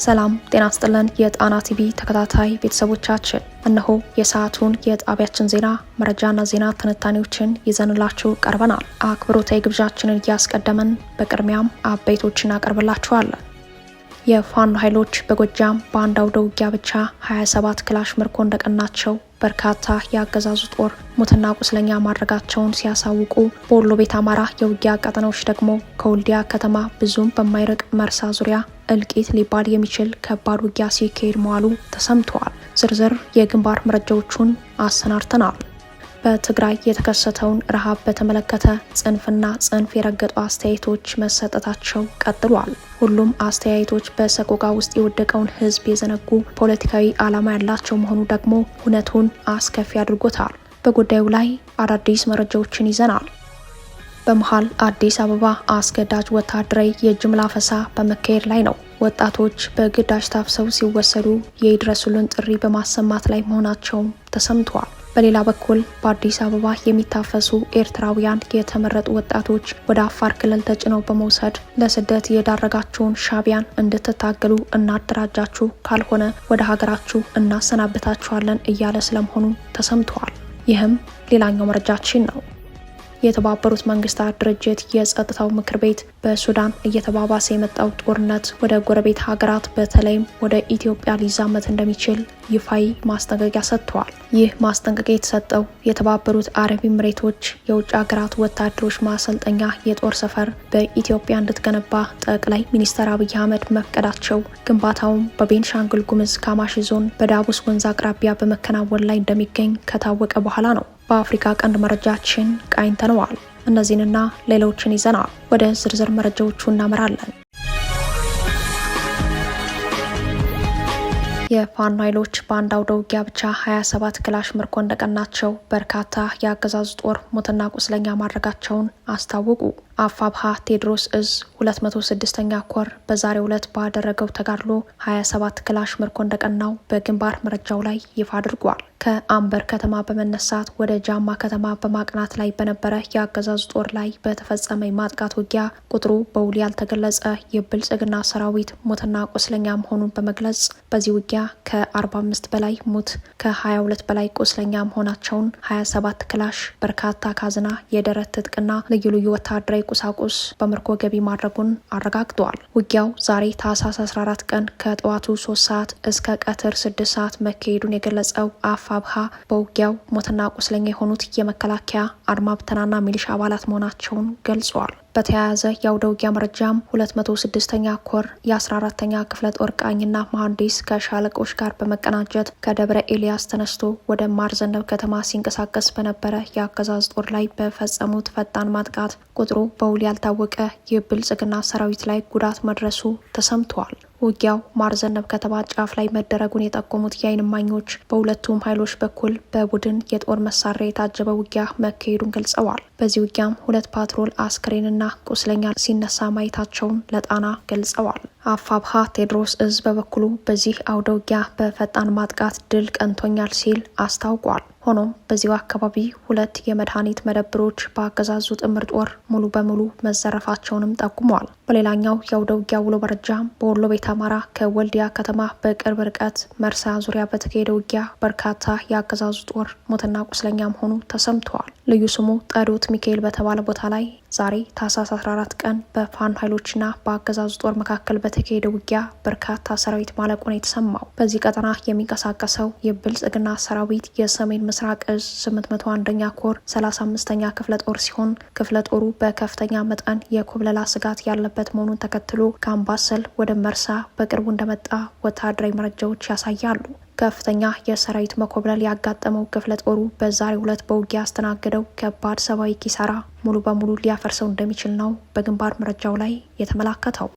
ሰላም ጤና ይስጥልን የጣና ቲቪ ተከታታይ ቤተሰቦቻችን እነሆ የሰዓቱን የጣቢያችን ዜና መረጃና ዜና ትንታኔዎችን ይዘንላችሁ ቀርበናል። አክብሮታዊ ግብዣችንን እያስቀደምን በቅድሚያም አበይቶችን አቀርብላችኋለን። የፋኖ ኃይሎች በጎጃም በአንድ አውደ ውጊያ ብቻ 27 ክላሽ ምርኮ እንደቀናቸው በርካታ የአገዛዙ ጦር ሙትና ቁስለኛ ማድረጋቸውን ሲያሳውቁ፣ በወሎ ቤት አማራ የውጊያ ቀጠናዎች ደግሞ ከወልዲያ ከተማ ብዙም በማይርቅ መርሳ ዙሪያ እልቂት ሊባል የሚችል ከባድ ውጊያ ሲካሄድ መዋሉ ተሰምተዋል። ዝርዝር የግንባር መረጃዎቹን አሰናድተናል። በትግራይ የተከሰተውን ረሃብ በተመለከተ ጽንፍና ጽንፍ የረገጡ አስተያየቶች መሰጠታቸው ቀጥሏል። ሁሉም አስተያየቶች በሰቆቃ ውስጥ የወደቀውን ሕዝብ የዘነጉ ፖለቲካዊ ዓላማ ያላቸው መሆኑ ደግሞ እውነቱን አስከፊ አድርጎታል። በጉዳዩ ላይ አዳዲስ መረጃዎችን ይዘናል። በመሃል አዲስ አበባ አስገዳጅ ወታደራዊ የጅምላ አፈሳ በመካሄድ ላይ ነው። ወጣቶች በግዳጅ ታፍሰው ሲወሰዱ የይድረሱልን ጥሪ በማሰማት ላይ መሆናቸውም ተሰምተዋል። በሌላ በኩል በአዲስ አበባ የሚታፈሱ ኤርትራውያን የተመረጡ ወጣቶች ወደ አፋር ክልል ተጭነው በመውሰድ ለስደት የዳረጋችሁን ሻዕቢያን እንድትታገሉ እናደራጃችሁ፣ ካልሆነ ወደ ሀገራችሁ እናሰናብታችኋለን እያለ ስለመሆኑ ተሰምተዋል። ይህም ሌላኛው መረጃችን ነው። የተባበሩት መንግስታት ድርጅት የጸጥታው ምክር ቤት በሱዳን እየተባባሰ የመጣው ጦርነት ወደ ጎረቤት ሀገራት በተለይም ወደ ኢትዮጵያ ሊዛመት እንደሚችል ይፋዊ ማስጠንቀቂያ ሰጥተዋል። ይህ ማስጠንቀቂያ የተሰጠው የተባበሩት አረብ ኤሚሬቶች የውጭ ሀገራት ወታደሮች ማሰልጠኛ የጦር ሰፈር በኢትዮጵያ እንድትገነባ ጠቅላይ ሚኒስትር አብይ አህመድ መፍቀዳቸው፣ ግንባታውም በቤንሻንጉል ጉሙዝ ካማሺ ዞን በዳቡስ ወንዝ አቅራቢያ በመከናወን ላይ እንደሚገኝ ከታወቀ በኋላ ነው። በአፍሪካ ቀንድ መረጃችን ቃኝተነዋል። እነዚህንና ሌሎችን ይዘናል። ወደ ዝርዝር መረጃዎቹ እናመራለን። የፋኖ ኃይሎች በአንድ አውደ ውጊያ ብቻ 27 ክላሽ ምርኮ እንደቀናቸው በርካታ የአገዛዙ ጦር ሙትና ቁስለኛ ማድረጋቸውን አስታወቁ። አፋብሃ ቴዎድሮስ እዝ 206ኛ ኮር በዛሬው ዕለት ባደረገው ተጋድሎ 27 ክላሽ ምርኮ እንደቀናው በግንባር መረጃው ላይ ይፋ አድርጓል። ከአምበር ከተማ በመነሳት ወደ ጃማ ከተማ በማቅናት ላይ በነበረ የአገዛዙ ጦር ላይ በተፈጸመ የማጥቃት ውጊያ ቁጥሩ በውል ያልተገለጸ የብልጽግና ሰራዊት ሙትና ቁስለኛ መሆኑን በመግለጽ በዚህ ውጊያ ከ45 በላይ ሙት ከ22 በላይ ቁስለኛ መሆናቸውን፣ 27 ክላሽ በርካታ ካዝና የደረት ትጥቅና ልዩ ልዩ ወታደራዊ ቁሳቁስ በምርኮ ገቢ ማድረጉን አረጋግጧል። ውጊያው ዛሬ ታህሳስ 14 ቀን ከጠዋቱ 3 ሰዓት እስከ ቀትር 6 ሰዓት መካሄዱን የገለጸው አፋብሃ በውጊያው ሞትና ቁስለኛ የሆኑት የመከላከያ አድማ ብተናና ሚሊሻ አባላት መሆናቸውን ገልጿል። በተያያዘ የአውደ ውጊያ መረጃም 206ኛ ኮር የ14ኛ ክፍለ ጦር ቃኝና መሐንዲስ ከሻለቆች ጋር በመቀናጀት ከደብረ ኤልያስ ተነስቶ ወደ ማርዘነብ ከተማ ሲንቀሳቀስ በነበረ የአገዛዝ ጦር ላይ በፈጸሙት ፈጣን ማጥቃት ቁጥሩ በውል ያልታወቀ የብልጽግና ሰራዊት ላይ ጉዳት መድረሱ ተሰምተዋል። ውጊያው ማርዘነብ ከተማ ጫፍ ላይ መደረጉን የጠቆሙት የዓይን እማኞች በሁለቱም ኃይሎች በኩል በቡድን የጦር መሳሪያ የታጀበ ውጊያ መካሄዱን ገልጸዋል። በዚህ ውጊያም 2 ፓትሮል አስክሬንና ቁስለኛ ሲነሳ ማየታቸውን ለጣና ገልጸዋል። አፋብሃ ቴዎድሮስ እዝ በበኩሉ በዚህ አውደ ውጊያ በፈጣን ማጥቃት ድል ቀንቶኛል ሲል አስታውቋል። ሆኖም በዚሁ አካባቢ 2 የመድኃኒት መደብሮች በአገዛዙ ጥምር ጦር ሙሉ በሙሉ መዘረፋቸውንም ጠቁመዋል። በሌላኛው የአውደ ውጊያ ውሎ መረጃ በወሎ ቤት አማራ ከወልዲያ ከተማ በቅርብ ርቀት መርሳ ዙሪያ በተካሄደ ውጊያ በርካታ የአገዛዙ ጦር ሞትና ቁስለኛ መሆኑ ተሰምተዋል። ልዩ ስሙ ጠዶት ሚካኤል በተባለ ቦታ ላይ ዛሬ ታህሳስ 14 ቀን በፋኖ ኃይሎችና በአገዛዙ ጦር መካከል በተካሄደ ውጊያ በርካታ ሰራዊት ማለቁን የተሰማው። በዚህ ቀጠና የሚንቀሳቀሰው የብልጽግና ሰራዊት የሰሜን ምስራቅ እዝ 801ኛ ኮር 35ኛ ክፍለ ጦር ሲሆን ክፍለ ጦሩ በከፍተኛ መጠን የኮብለላ ስጋት ያለበት መሆኑን ተከትሎ ከአምባሰል ወደ መርሳ በቅርቡ እንደመጣ ወታደራዊ መረጃዎች ያሳያሉ። ከፍተኛ የሰራዊት መኮብለል ያጋጠመው ክፍለ ጦሩ በዛሬው ዕለት በውጊያ ያስተናገደው ከባድ ሰብአዊ ኪሳራ ሙሉ በሙሉ ሊያፈርሰው እንደሚችል ነው በግንባር መረጃው ላይ የተመላከተው።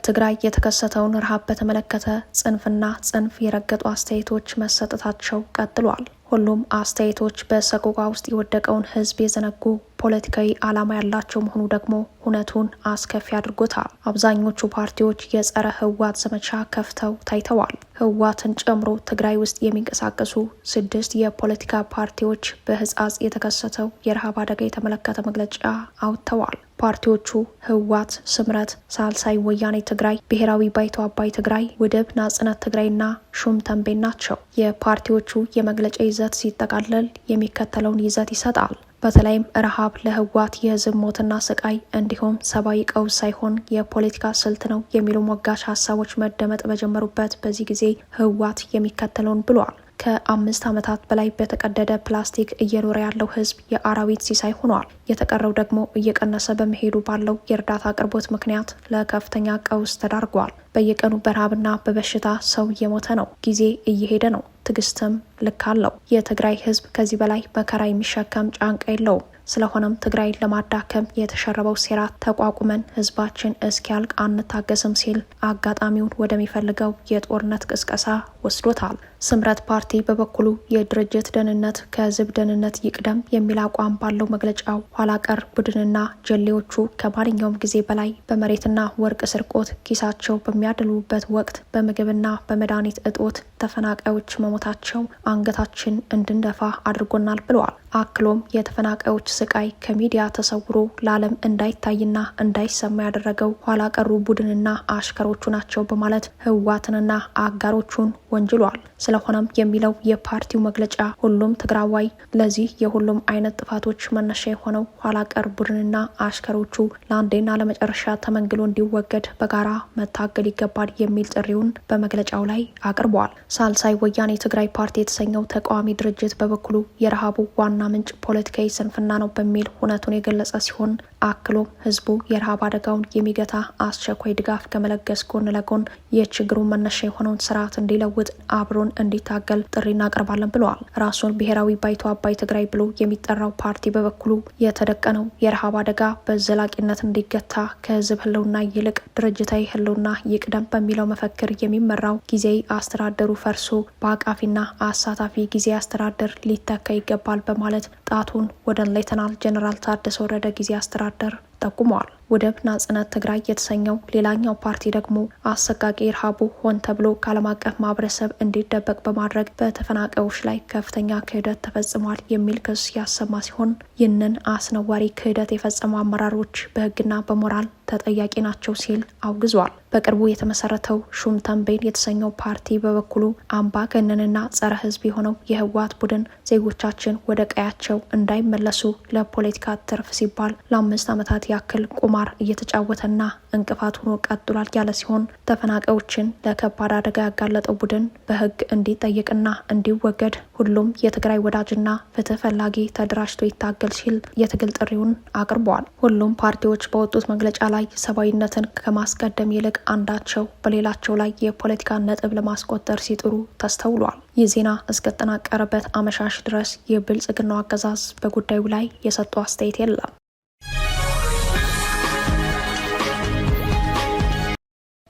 ትግራይ የተከሰተውን ረሃብ በተመለከተ ጽንፍና ጽንፍ የረገጡ አስተያየቶች መሰጠታቸው ቀጥሏል። ሁሉም አስተያየቶች በሰቆቃ ውስጥ የወደቀውን ሕዝብ የዘነጉ ፖለቲካዊ ዓላማ ያላቸው መሆኑ ደግሞ እውነቱን አስከፊ አድርጎታል። አብዛኞቹ ፓርቲዎች የጸረ ህወሓት ዘመቻ ከፍተው ታይተዋል። ህወሓትን ጨምሮ ትግራይ ውስጥ የሚንቀሳቀሱ 6 የፖለቲካ ፓርቲዎች በህጻጽ የተከሰተው የረሃብ አደጋ የተመለከተ መግለጫ አውጥተዋል። ፓርቲዎቹ ህወሓት፣ ስምረት፣ ሳልሳይ ወያኔ ትግራይ፣ ብሔራዊ ባይቶ አባይ ትግራይ፣ ውድብ ናጽነት ትግራይና ሹም ተንቤን ናቸው። የፓርቲዎቹ የመግለጫ ይዘት ሲጠቃለል የሚከተለውን ይዘት ይሰጣል። በተለይም ረሃብ ለህወሓት የህዝብ ሞትና ስቃይ እንዲሁም ሰብአዊ ቀውስ ሳይሆን የፖለቲካ ስልት ነው የሚሉ ሞጋች ሀሳቦች መደመጥ በጀመሩበት በዚህ ጊዜ ህወሓት የሚከተለውን ብሏል። ከ5 ዓመታት በላይ በተቀደደ ፕላስቲክ እየኖረ ያለው ህዝብ የአራዊት ሲሳይ ሆኗል። የተቀረው ደግሞ እየቀነሰ በመሄዱ ባለው የእርዳታ አቅርቦት ምክንያት ለከፍተኛ ቀውስ ተዳርጓል። በየቀኑ በረሃብና በበሽታ ሰው እየሞተ ነው። ጊዜ እየሄደ ነው። ትዕግስትም ልክ አለው። የትግራይ ህዝብ ከዚህ በላይ መከራ የሚሸከም ጫንቃ የለውም። ስለሆነም ትግራይን ለማዳከም የተሸረበው ሴራ ተቋቁመን ህዝባችን እስኪያልቅ አንታገስም ሲል አጋጣሚውን ወደሚፈልገው የጦርነት ቅስቀሳ ወስዶታል። ስምረት ፓርቲ በበኩሉ የድርጅት ደህንነት ከህዝብ ደህንነት ይቅደም የሚል አቋም ባለው መግለጫው ኋላ ቀር ቡድንና ጀሌዎቹ ከማንኛውም ጊዜ በላይ በመሬትና ወርቅ ስርቆት ኪሳቸው በሚያደሉበት ወቅት በምግብና በመድኃኒት እጦት ተፈናቃዮች መሞታቸው አንገታችን እንድንደፋ አድርጎናል ብለዋል። አክሎም የተፈናቃዮች ስቃይ ከሚዲያ ተሰውሮ ለዓለም እንዳይታይና እንዳይሰማ ያደረገው ኋላ ቀሩ ቡድንና አሽከሮቹ ናቸው በማለት ህወሓትንና አጋሮቹን ወንጅሏል። ስለሆነም የሚለው የፓርቲው መግለጫ ሁሉም ትግራዋይ ለዚህ የሁሉም አይነት ጥፋቶች መነሻ የሆነው ኋላ ቀር ቡድንና አሽከሮቹ ለአንዴና ለመጨረሻ ተመንግሎ እንዲወገድ በጋራ መታገል ይገባል የሚል ጥሪውን በመግለጫው ላይ አቅርበዋል። ሳልሳይ ወያኔ ትግራይ ፓርቲ የተሰኘው ተቃዋሚ ድርጅት በበኩሉ የረሃቡ ዋና ምንጭ ፖለቲካዊ ስንፍና ነው በሚል ሁነቱን የገለጸ ሲሆን አክሎም ህዝቡ የረሃብ አደጋውን የሚገታ አስቸኳይ ድጋፍ ከመለገስ ጎን ለጎን የችግሩን መነሻ የሆነውን ስርዓት እንዲለውጥ አብሮን እንዲታገል ጥሪ እናቀርባለን ብለዋል። ራሱን ብሔራዊ ባይቶ አባይ ትግራይ ብሎ የሚጠራው ፓርቲ በበኩሉ የተደቀነው የረሃብ አደጋ በዘላቂነት እንዲገታ ከህዝብ ህልውና ይልቅ ድርጅታዊ ህልውና ይቅደም በሚለው መፈክር የሚመራው ጊዜያዊ አስተዳደሩ ፈርሶ በአቃፊና አሳታፊ ጊዜያዊ አስተዳደር ሊተካ ይገባል በማለት ጣቱን ወደ ሌተናል ጀነራል ታደሰ ወረደ ጊዜያዊ አስተዳደር ጠቁመዋል። ውድብ ናጽነት ትግራይ የተሰኘው ሌላኛው ፓርቲ ደግሞ አሰቃቂ ረሃቡ ሆን ተብሎ ከዓለም አቀፍ ማህበረሰብ እንዲደበቅ በማድረግ በተፈናቃዮች ላይ ከፍተኛ ክህደት ተፈጽሟል የሚል ክስ ያሰማ ሲሆን ይህንን አስነዋሪ ክህደት የፈጸሙ አመራሮች በህግና በሞራል ተጠያቂ ናቸው ሲል አውግዟል። በቅርቡ የተመሰረተው ሹም ተንቤን የተሰኘው ፓርቲ በበኩሉ አምባገነንና ጸረ ህዝብ የሆነው የህወሓት ቡድን ዜጎቻችን ወደ ቀያቸው እንዳይመለሱ ለፖለቲካ ትርፍ ሲባል ለ5 ዓመታት ያክል ቁማር እየተጫወተና እንቅፋት ሆኖ ቀጥሏል ያለ ሲሆን ተፈናቃዮችን ለከባድ አደጋ ያጋለጠው ቡድን በህግ እንዲጠየቅና እንዲወገድ ሁሉም የትግራይ ወዳጅና ፍትህ ፈላጊ ተደራጅቶ ይታገል ሲል የትግል ጥሪውን አቅርበዋል። ሁሉም ፓርቲዎች በወጡት መግለጫ ላይ ሰብአዊነትን ከማስቀደም ይልቅ አንዳቸው በሌላቸው ላይ የፖለቲካ ነጥብ ለማስቆጠር ሲጥሩ ተስተውሏል። ይህ ዜና እስከተጠናቀረበት አመሻሽ ድረስ የብልጽግናው አገዛዝ በጉዳዩ ላይ የሰጠው አስተያየት የለም።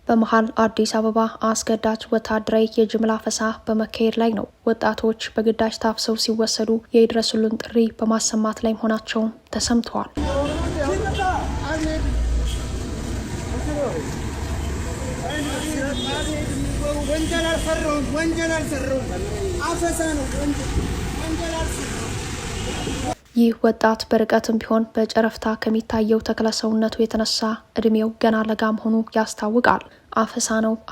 በመሃል አዲስ አበባ አስገዳጅ ወታደራዊ የጅምላ አፈሳ በመካሄድ ላይ ነው። ወጣቶች በግዳጅ ታፍሰው ሲወሰዱ የይድረሱልን ጥሪ በማሰማት ላይ መሆናቸውም ተሰምተዋል። ይህ ወጣት በርቀትም ቢሆን በጨረፍታ ከሚታየው ተክለሰውነቱ የተነሳ እድሜው ገና ለጋ መሆኑ ያስታውቃል።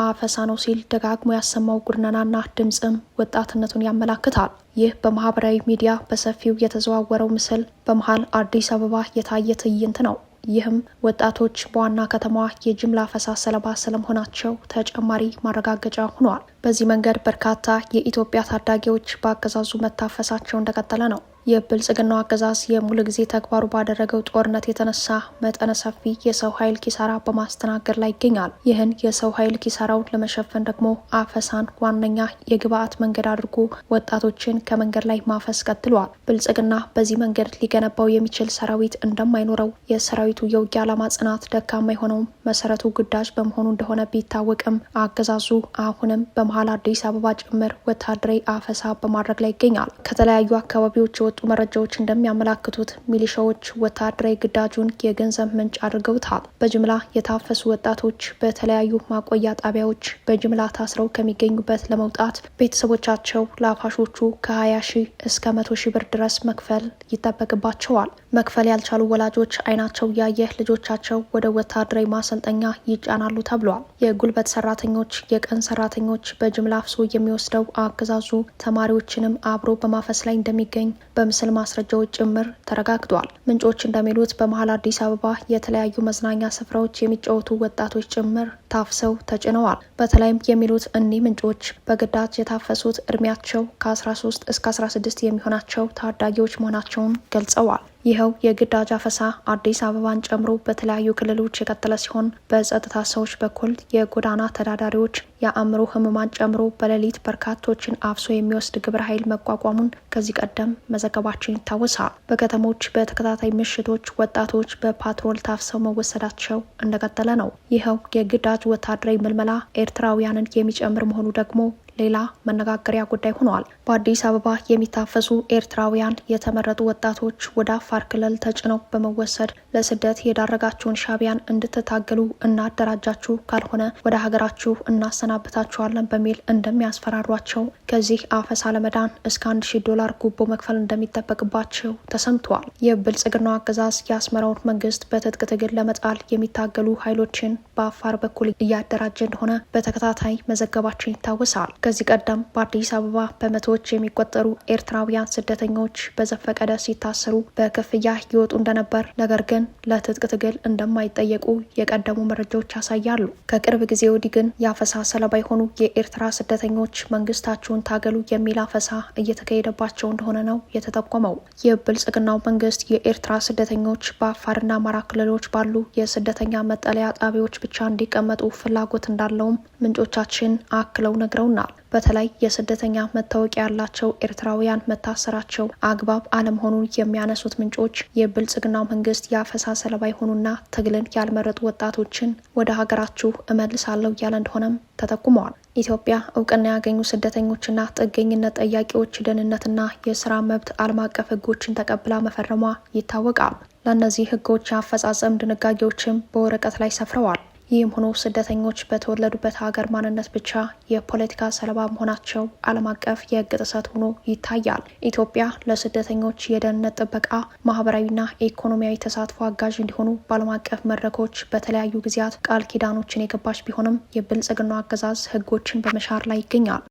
አፈሳ ነው ሲል ደጋግሞ ያሰማው ጉርነናና ድምፅም ወጣትነቱን ያመላክታል። ይህ በማህበራዊ ሚዲያ በሰፊው የተዘዋወረው ምስል በመሃል አዲስ አበባ የታየ ትዕይንት ነው። ይህም ወጣቶች በዋና ከተማዋ የጅምላ አፈሳ ሰለባ ስለመሆናቸው ተጨማሪ ማረጋገጫ ሆኗል። በዚህ መንገድ በርካታ የኢትዮጵያ ታዳጊዎች በአገዛዙ መታፈሳቸው እንደቀጠለ ነው። የብልጽግናው አገዛዝ የሙሉ ጊዜ ተግባሩ ባደረገው ጦርነት የተነሳ መጠነ ሰፊ የሰው ኃይል ኪሳራ በማስተናገድ ላይ ይገኛል። ይህን የሰው ኃይል ኪሳራውን ለመሸፈን ደግሞ አፈሳን ዋነኛ የግብአት መንገድ አድርጎ ወጣቶችን ከመንገድ ላይ ማፈስ ቀጥሏል። ብልጽግና በዚህ መንገድ ሊገነባው የሚችል ሰራዊት እንደማይኖረው የሰራዊቱ የውጊያ ዓላማ ጽናት ደካማ የሆነውም መሰረቱ ግዳጅ በመሆኑ እንደሆነ ቢታወቅም አገዛዙ አሁንም በመሀል አዲስ አበባ ጭምር ወታደራዊ አፈሳ በማድረግ ላይ ይገኛል። ከተለያዩ አካባቢዎች የወጡ መረጃዎች እንደሚያመላክቱት ሚሊሻዎች ወታደራዊ ግዳጁን የገንዘብ ምንጭ አድርገውታል። በጅምላ የታፈሱ ወጣቶች በተለያዩ ማቆያ ጣቢያዎች በጅምላ ታስረው ከሚገኙበት ለመውጣት ቤተሰቦቻቸው ለአፋሾቹ ከ20 ሺህ እስከ 100 ሺህ ብር ድረስ መክፈል ይጠበቅባቸዋል። መክፈል ያልቻሉ ወላጆች አይናቸው ያየ ልጆቻቸው ወደ ወታደራዊ ማሰልጠኛ ይጫናሉ ተብሏል። የጉልበት ሰራተኞች፣ የቀን ሰራተኞች በጅምላ አፍሶ የሚወስደው አገዛዙ ተማሪዎችንም አብሮ በማፈስ ላይ እንደሚገኝ በምስል ማስረጃዎች ጭምር ተረጋግጧል። ምንጮች እንደሚሉት በመሀል አዲስ አበባ የተለያዩ መዝናኛ ስፍራዎች የሚጫወቱ ወጣቶች ጭምር ታፍሰው ተጭነዋል። በተለይም የሚሉት እኒህ ምንጮች በግዳጅ የታፈሱት እድሜያቸው ከ13 እስከ 16 የሚሆናቸው ታዳጊዎች መሆናቸውን ገልጸዋል። ይኸው የግዳጅ አፈሳ አዲስ አበባን ጨምሮ በተለያዩ ክልሎች የቀጠለ ሲሆን በጸጥታ ሰዎች በኩል የጎዳና ተዳዳሪዎች የአእምሮ ህሙማን ጨምሮ በሌሊት በርካቶችን አፍሶ የሚወስድ ግብረ ኃይል መቋቋሙን ከዚህ ቀደም መዘገባችን ይታወሳል። በከተሞች በተከታታይ ምሽቶች ወጣቶች በፓትሮል ታፍሰው መወሰዳቸው እንደቀጠለ ነው። ይኸው የግዳጅ ወታደራዊ ምልመላ ኤርትራውያንን የሚጨምር መሆኑ ደግሞ ሌላ መነጋገሪያ ጉዳይ ሆኗል። በአዲስ አበባ የሚታፈሱ ኤርትራውያን የተመረጡ ወጣቶች ወደ አፋር ክልል ተጭነው በመወሰድ ለስደት የዳረጋችሁን ሻዕቢያን እንድትታገሉ እናደራጃችሁ፣ ካልሆነ ወደ ሀገራችሁ እናሰናብታችኋለን በሚል እንደሚያስፈራሯቸው፣ ከዚህ አፈሳ ለመዳን እስከ $1000 ጉቦ መክፈል እንደሚጠበቅባቸው ተሰምቷል። የብልጽግናው አገዛዝ የአስመራውን መንግስት በትጥቅ ትግል ለመጣል የሚታገሉ ኃይሎችን በአፋር በኩል እያደራጀ እንደሆነ በተከታታይ መዘገባችን ይታወሳል። ከዚህ ቀደም በአዲስ አበባ በመቶዎች የሚቆጠሩ ኤርትራውያን ስደተኞች በዘፈቀደ ሲታሰሩ በክፍያ ይወጡ እንደነበር፣ ነገር ግን ለትጥቅ ትግል እንደማይጠየቁ የቀደሙ መረጃዎች ያሳያሉ። ከቅርብ ጊዜ ወዲህ ግን የአፈሳ ሰለባ የሆኑ የኤርትራ ስደተኞች መንግስታችሁን ታገሉ የሚል አፈሳ እየተካሄደባቸው እንደሆነ ነው የተጠቆመው። የብልጽግናው መንግስት የኤርትራ ስደተኞች በአፋርና አማራ ክልሎች ባሉ የስደተኛ መጠለያ ጣቢያዎች ብቻ እንዲቀመጡ ፍላጎት እንዳለውም ምንጮቻችን አክለው ነግረውናል። በተለይ የስደተኛ መታወቂያ ያላቸው ኤርትራውያን መታሰራቸው አግባብ አለመሆኑን የሚያነሱት ምንጮች የብልጽግናው መንግስት የአፈሳ ሰለባ የሆኑና ትግልን ያልመረጡ ወጣቶችን ወደ ሀገራችሁ እመልሳለሁ እያለ እንደሆነም ተጠቁመዋል። ኢትዮጵያ እውቅና ያገኙ ስደተኞችና ጥገኝነት ጠያቂዎች ደህንነትና የስራ መብት ዓለም አቀፍ ህጎችን ተቀብላ መፈረሟ ይታወቃል። ለእነዚህ ህጎች አፈጻጸም ድንጋጌዎችም በወረቀት ላይ ሰፍረዋል። ይህም ሆኖ ስደተኞች በተወለዱበት ሀገር ማንነት ብቻ የፖለቲካ ሰለባ መሆናቸው ዓለም አቀፍ የህግ ጥሰት ሆኖ ይታያል። ኢትዮጵያ ለስደተኞች የደህንነት ጥበቃ፣ ማህበራዊና ኢኮኖሚያዊ ተሳትፎ አጋዥ እንዲሆኑ በዓለም አቀፍ መድረኮች በተለያዩ ጊዜያት ቃል ኪዳኖችን የገባች ቢሆንም የብልጽግናው አገዛዝ ህጎችን በመሻር ላይ ይገኛል።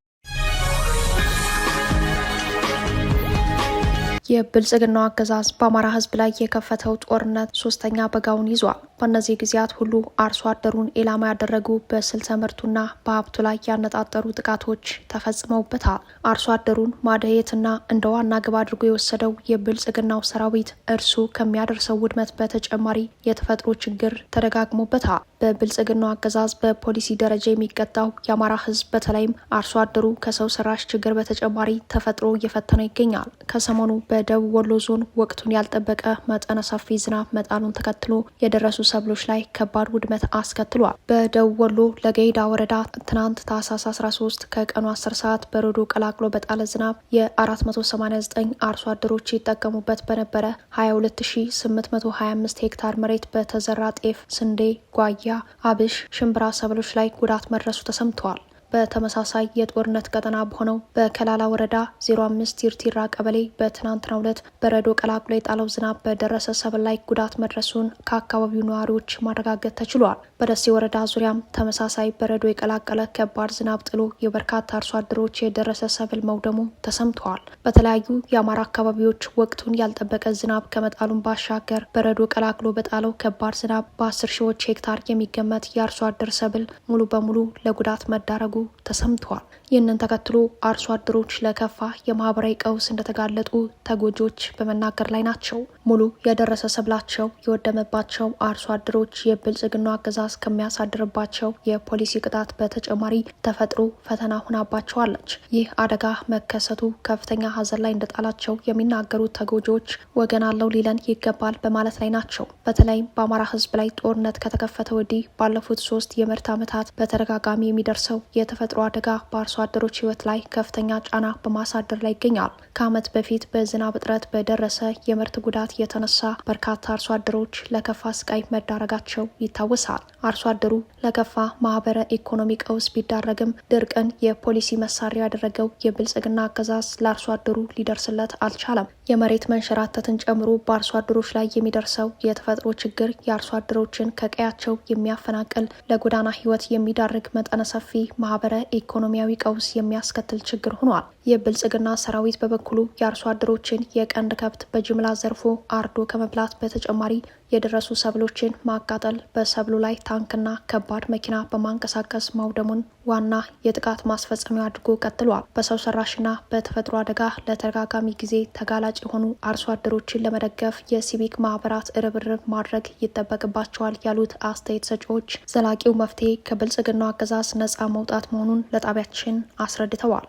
የብልጽግናው አገዛዝ በአማራ ህዝብ ላይ የከፈተው ጦርነት 3ኛ በጋውን ይዟል። በእነዚህ ጊዜያት ሁሉ አርሶ አደሩን ኢላማ ያደረጉ በስልተ ምርቱና በሀብቱ ላይ ያነጣጠሩ ጥቃቶች ተፈጽመውበታል። አርሶ አደሩን ማደየትና እንደ ዋና ግብ አድርጎ የወሰደው የብልጽግናው ሰራዊት እርሱ ከሚያደርሰው ውድመት በተጨማሪ የተፈጥሮ ችግር ተደጋግሞበታል። በብልጽግናው አገዛዝ በፖሊሲ ደረጃ የሚቀጣው የአማራ ህዝብ በተለይም አርሶ አደሩ ከሰው ሰራሽ ችግር በተጨማሪ ተፈጥሮ እየፈተነው ይገኛል። ከሰሞኑ በደቡብ ወሎ ዞን ወቅቱን ያልጠበቀ መጠነ ሰፊ ዝናብ መጣሉን ተከትሎ የደረሱ ሰብሎች ላይ ከባድ ውድመት አስከትሏል። በደቡብ ወሎ ለገይዳ ወረዳ ትናንት ታህሳስ 13 ከቀኑ 10 ሰዓት በረዶ ቀላቅሎ በጣለ ዝናብ የ489 አርሶ አደሮች ይጠቀሙበት በነበረ 22825 ሄክታር መሬት በተዘራ ጤፍ፣ ስንዴ፣ ጓያ፣ አብሽ፣ ሽምብራ ሰብሎች ላይ ጉዳት መድረሱ ተሰምተዋል። በተመሳሳይ የጦርነት ቀጠና በሆነው በከላላ ወረዳ 05 ቲርቲራ ቀበሌ በትናንትናው ዕለት በረዶ ቀላቅሎ የጣለው ዝናብ በደረሰ ሰብል ላይ ጉዳት መድረሱን ከአካባቢው ነዋሪዎች ማረጋገጥ ተችሏል። በደሴ ወረዳ ዙሪያም ተመሳሳይ በረዶ የቀላቀለ ከባድ ዝናብ ጥሎ የበርካታ አርሶ አደሮች የደረሰ ሰብል መውደሙ ተሰምተዋል። በተለያዩ የአማራ አካባቢዎች ወቅቱን ያልጠበቀ ዝናብ ከመጣሉን ባሻገር በረዶ ቀላቅሎ በጣለው ከባድ ዝናብ በ10 ሺዎች ሄክታር የሚገመት የአርሶ አደር ሰብል ሙሉ በሙሉ ለጉዳት መዳረጉ ተሰምተዋል። ይህንን ተከትሎ አርሶ አደሮች ለከፋ የማህበራዊ ቀውስ እንደተጋለጡ ተጎጆች በመናገር ላይ ናቸው። ሙሉ የደረሰ ሰብላቸው የወደመባቸው አርሶ አደሮች የብልጽግናው አገዛዝ ከሚያሳድርባቸው የፖሊሲ ቅጣት በተጨማሪ ተፈጥሮ ፈተና ሆናባቸዋለች። ይህ አደጋ መከሰቱ ከፍተኛ ሀዘን ላይ እንደጣላቸው የሚናገሩት ተጎጂዎች ወገን አለው ሊለን ይገባል በማለት ላይ ናቸው። በተለይም በአማራ ሕዝብ ላይ ጦርነት ከተከፈተ ወዲህ ባለፉት 3 የምርት ዓመታት በተደጋጋሚ የሚደርሰው የተፈጥሮ አደጋ በአርሶ አደሮች ሕይወት ላይ ከፍተኛ ጫና በማሳደር ላይ ይገኛል። ከዓመት በፊት በዝናብ እጥረት በደረሰ የምርት ጉዳት የተነሳ በርካታ አርሶ አደሮች ለከፋ ስቃይ መዳረጋቸው ይታወሳል። አርሶ አደሩ ለከፋ ማህበረ ኢኮኖሚ ቀውስ ቢዳረግም ድርቅን የፖሊሲ መሳሪያ ያደረገው የብልጽግና አገዛዝ ለአርሶ አደሩ ሊደርስለት አልቻለም። የመሬት መንሸራተትን ጨምሮ በአርሶ አደሮች ላይ የሚደርሰው የተፈጥሮ ችግር የአርሶ አደሮችን ከቀያቸው የሚያፈናቅል ለጎዳና ህይወት የሚዳርግ መጠነ ሰፊ ማህበረ ኢኮኖሚያዊ ቀውስ የሚያስከትል ችግር ሆኗል። የብልጽግና ሰራዊት በበኩሉ የአርሶ አደሮችን የቀንድ ከብት በጅምላ ዘርፎ አርዶ ከመብላት በተጨማሪ የደረሱ ሰብሎችን ማቃጠል፣ በሰብሉ ላይ ታንክና ከባድ መኪና በማንቀሳቀስ ማውደሙን ዋና የጥቃት ማስፈጸሚያ አድርጎ ቀጥሏል። በሰው ሰራሽና በተፈጥሮ አደጋ ለተደጋጋሚ ጊዜ ተጋላጭ የሆኑ አርሶ አደሮችን ለመደገፍ የሲቪክ ማህበራት ርብርብ ማድረግ ይጠበቅባቸዋል ያሉት አስተያየት ሰጪዎች ዘላቂው መፍትሄ ከብልጽግናው አገዛዝ ነጻ መውጣት መሆኑን ለጣቢያችን አስረድተዋል።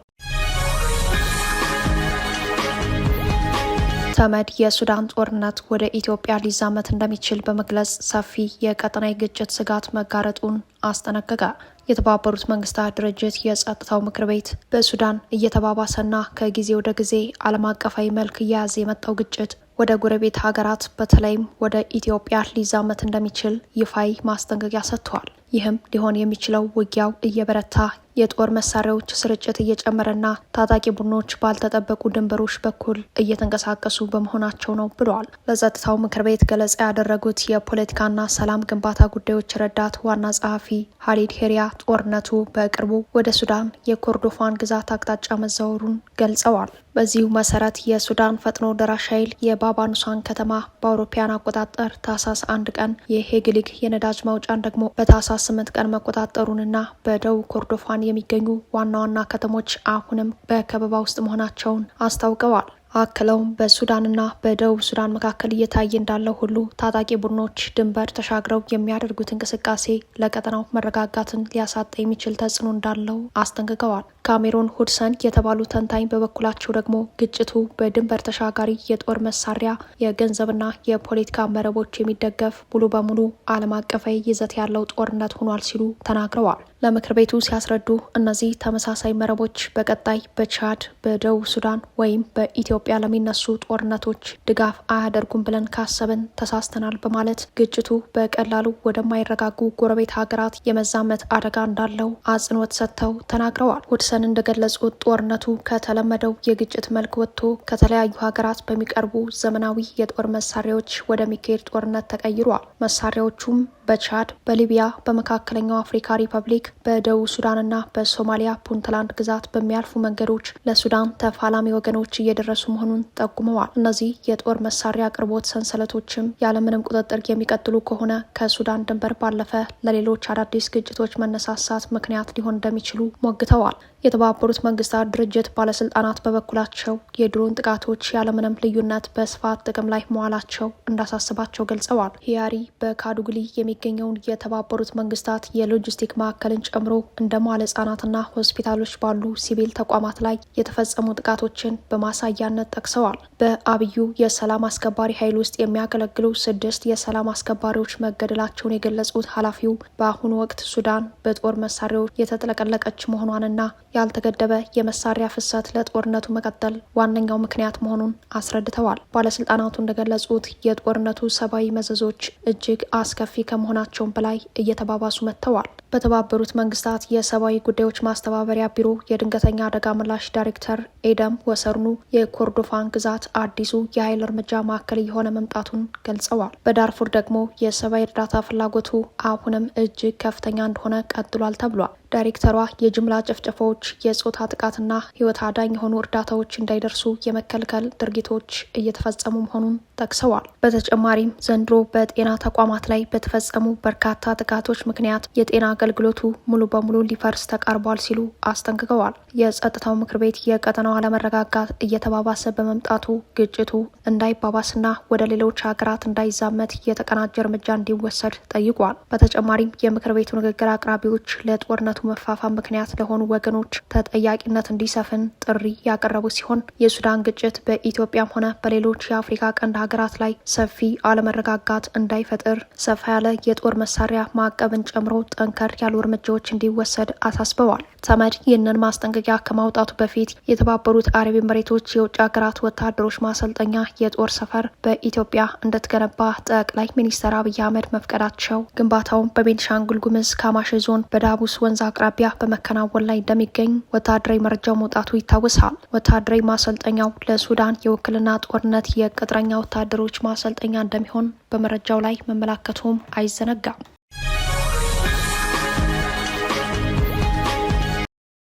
ተመድ የሱዳን ጦርነት ወደ ኢትዮጵያ ሊዛመት እንደሚችል በመግለጽ ሰፊ የቀጠናዊ ግጭት ስጋት መጋረጡን አስጠነቀቀ። የተባበሩት መንግስታት ድርጅት የጸጥታው ምክር ቤት በሱዳን እየተባባሰና ከጊዜ ወደ ጊዜ ዓለም አቀፋዊ መልክ እየያዘ የመጣው ግጭት ወደ ጎረቤት ሀገራት በተለይም ወደ ኢትዮጵያ ሊዛመት እንደሚችል ይፋዊ ማስጠንቀቂያ ሰጥተዋል። ይህም ሊሆን የሚችለው ውጊያው እየበረታ የጦር መሳሪያዎች ስርጭት እየጨመረና ታጣቂ ቡድኖች ባልተጠበቁ ድንበሮች በኩል እየተንቀሳቀሱ በመሆናቸው ነው ብለዋል። ለጸጥታው ምክር ቤት ገለጻ ያደረጉት የፖለቲካና ሰላም ግንባታ ጉዳዮች ረዳት ዋና ጸሐፊ ሀሊድ ሄሪያ ጦርነቱ በቅርቡ ወደ ሱዳን የኮርዶፋን ግዛት አቅጣጫ መዛወሩን ገልጸዋል። በዚሁ መሰረት የሱዳን ፈጥኖ ደራሽ ኃይል የባባኑሳን ከተማ በአውሮፓውያን አቆጣጠር ታህሳስ 1 ቀን የሄግሊግ የነዳጅ ማውጫን ደግሞ በታህሳስ 8 ቀን መቆጣጠሩንና በደቡብ ኮርዶፋን የሚገኙ ዋና ዋና ከተሞች አሁንም በከበባ ውስጥ መሆናቸውን አስታውቀዋል። አክለውም በሱዳንና በደቡብ ሱዳን መካከል እየታየ እንዳለው ሁሉ ታጣቂ ቡድኖች ድንበር ተሻግረው የሚያደርጉት እንቅስቃሴ ለቀጠናው መረጋጋትን ሊያሳጣ የሚችል ተጽዕኖ እንዳለው አስጠንቅቀዋል። ካሜሮን ሁድሰን የተባሉ ተንታኝ በበኩላቸው ደግሞ ግጭቱ በድንበር ተሻጋሪ የጦር መሳሪያ፣ የገንዘብና የፖለቲካ መረቦች የሚደገፍ ሙሉ በሙሉ ዓለም አቀፋዊ ይዘት ያለው ጦርነት ሆኗል ሲሉ ተናግረዋል። ለምክር ቤቱ ሲያስረዱ እነዚህ ተመሳሳይ መረቦች በቀጣይ በቻድ፣ በደቡብ ሱዳን ወይም በኢትዮጵያ ለሚነሱ ጦርነቶች ድጋፍ አያደርጉም ብለን ካሰብን ተሳስተናል በማለት ግጭቱ በቀላሉ ወደማይረጋጉ ጎረቤት ሀገራት የመዛመት አደጋ እንዳለው አጽንኦት ሰጥተው ተናግረዋል። ሁድሰን እንደገለጹት ጦርነቱ ከተለመደው የግጭት መልክ ወጥቶ ከተለያዩ ሀገራት በሚቀርቡ ዘመናዊ የጦር መሳሪያዎች ወደሚካሄድ ጦርነት ተቀይሯል። መሳሪያዎቹም በቻድ፣ በሊቢያ፣ በመካከለኛው አፍሪካ ሪፐብሊክ፣ በደቡብ ሱዳንና በሶማሊያ ፑንትላንድ ግዛት በሚያልፉ መንገዶች ለሱዳን ተፋላሚ ወገኖች እየደረሱ መሆኑን ጠቁመዋል። እነዚህ የጦር መሳሪያ አቅርቦት ሰንሰለቶችም ያለምንም ቁጥጥር የሚቀጥሉ ከሆነ ከሱዳን ድንበር ባለፈ ለሌሎች አዳዲስ ግጭቶች መነሳሳት ምክንያት ሊሆን እንደሚችሉ ሞግተዋል። የተባበሩት መንግስታት ድርጅት ባለስልጣናት በበኩላቸው የድሮን ጥቃቶች ያለምንም ልዩነት በስፋት ጥቅም ላይ መዋላቸው እንዳሳስባቸው ገልጸዋል። ሂያሪ በካዱግሊ የሚገኘውን የተባበሩት መንግስታት የሎጂስቲክ ማዕከልን ጨምሮ እንደ መዋለ ህጻናትና ሆስፒታሎች ባሉ ሲቪል ተቋማት ላይ የተፈጸሙ ጥቃቶችን በማሳያነት ጠቅሰዋል። በአብዩ የሰላም አስከባሪ ኃይል ውስጥ የሚያገለግሉ 6 የሰላም አስከባሪዎች መገደላቸውን የገለጹት ኃላፊው በአሁኑ ወቅት ሱዳን በጦር መሳሪያዎች የተጥለቀለቀች መሆኗንና ያልተገደበ የመሳሪያ ፍሰት ለጦርነቱ መቀጠል ዋነኛው ምክንያት መሆኑን አስረድተዋል። ባለስልጣናቱ እንደገለጹት የጦርነቱ ሰብአዊ መዘዞች እጅግ አስከፊ ከመሆናቸውም በላይ እየተባባሱ መጥተዋል። በተባበሩት መንግስታት የሰብአዊ ጉዳዮች ማስተባበሪያ ቢሮ የድንገተኛ አደጋ ምላሽ ዳይሬክተር ኤደም ወሰርኑ የኮርዶፋን ግዛት አዲሱ የኃይል እርምጃ ማዕከል እየሆነ መምጣቱን ገልጸዋል። በዳርፉር ደግሞ የሰብአዊ እርዳታ ፍላጎቱ አሁንም እጅግ ከፍተኛ እንደሆነ ቀጥሏል ተብሏል። ዳይሬክተሯ የጅምላ ጭፍጨፋዎች፣ የጾታ ጥቃትና ህይወት አዳኝ የሆኑ እርዳታዎች እንዳይደርሱ የመከልከል ድርጊቶች እየተፈጸሙ መሆኑን ጠቅሰዋል። በተጨማሪም ዘንድሮ በጤና ተቋማት ላይ በተፈጸሙ በርካታ ጥቃቶች ምክንያት የጤና አገልግሎቱ ሙሉ በሙሉ ሊፈርስ ተቃርቧል ሲሉ አስጠንቅቀዋል። የጸጥታው ምክር ቤት የቀጠናው አለመረጋጋት እየተባባሰ በመምጣቱ ግጭቱ እንዳይባባስና ወደ ሌሎች ሀገራት እንዳይዛመት የተቀናጀ እርምጃ እንዲወሰድ ጠይቋል። በተጨማሪም የምክር ቤቱ ንግግር አቅራቢዎች ለጦርነቱ መፋፋም ምክንያት ለሆኑ ወገኖች ተጠያቂነት እንዲሰፍን ጥሪ ያቀረቡ ሲሆን የሱዳን ግጭት በኢትዮጵያም ሆነ በሌሎች የአፍሪካ ቀንድ ሀገራት ላይ ሰፊ አለመረጋጋት እንዳይፈጥር ሰፋ ያለ የጦር መሳሪያ ማዕቀብን ጨምሮ ጠንከር ያሉ እርምጃዎች እንዲወሰድ አሳስበዋል። ተመድ ይህንን ማስጠንቀቂያ ከማውጣቱ በፊት የተባበሩት አረብ ኤሚሬቶች የውጭ ሀገራት ወታደሮች ማሰልጠኛ የጦር ሰፈር በኢትዮጵያ እንደተገነባ ጠቅላይ ሚኒስትር አብይ አህመድ መፍቀዳቸው፣ ግንባታውን በቤኒሻንጉል ጉሙዝ ካማሺ ዞን በዳቡስ ወንዝ አቅራቢያ በመከናወን ላይ እንደሚገኝ ወታደራዊ መረጃው መውጣቱ ይታወሳል። ወታደራዊ ማሰልጠኛው ለሱዳን የውክልና ጦርነት የቅጥረኛ ወታደሮች ማሰልጠኛ እንደሚሆን በመረጃው ላይ መመላከቱም አይዘነጋም።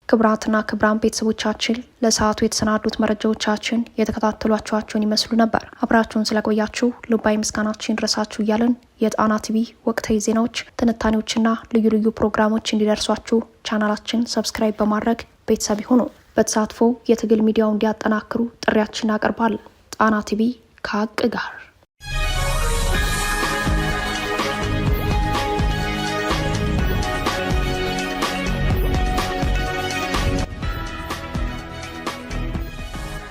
ክቡራትና ክቡራን ቤተሰቦቻችን ለሰዓቱ የተሰናዱት መረጃዎቻችን የተከታተሏችኋቸውን ይመስሉ ነበር። አብራችሁን ስለቆያችሁ ልባዊ ምስጋናችን ይድረሳችሁ እያልን የጣና ቲቪ ወቅታዊ ዜናዎች፣ ትንታኔዎችና ልዩ ልዩ ፕሮግራሞች እንዲደርሷችሁ ቻናላችን ሰብስክራይብ በማድረግ ቤተሰብ ይሁኑ። በተሳትፎ የትግል ሚዲያው እንዲያጠናክሩ ጥሪያችን እናቀርባለን። ጣና ቲቪ ከሀቅ ጋር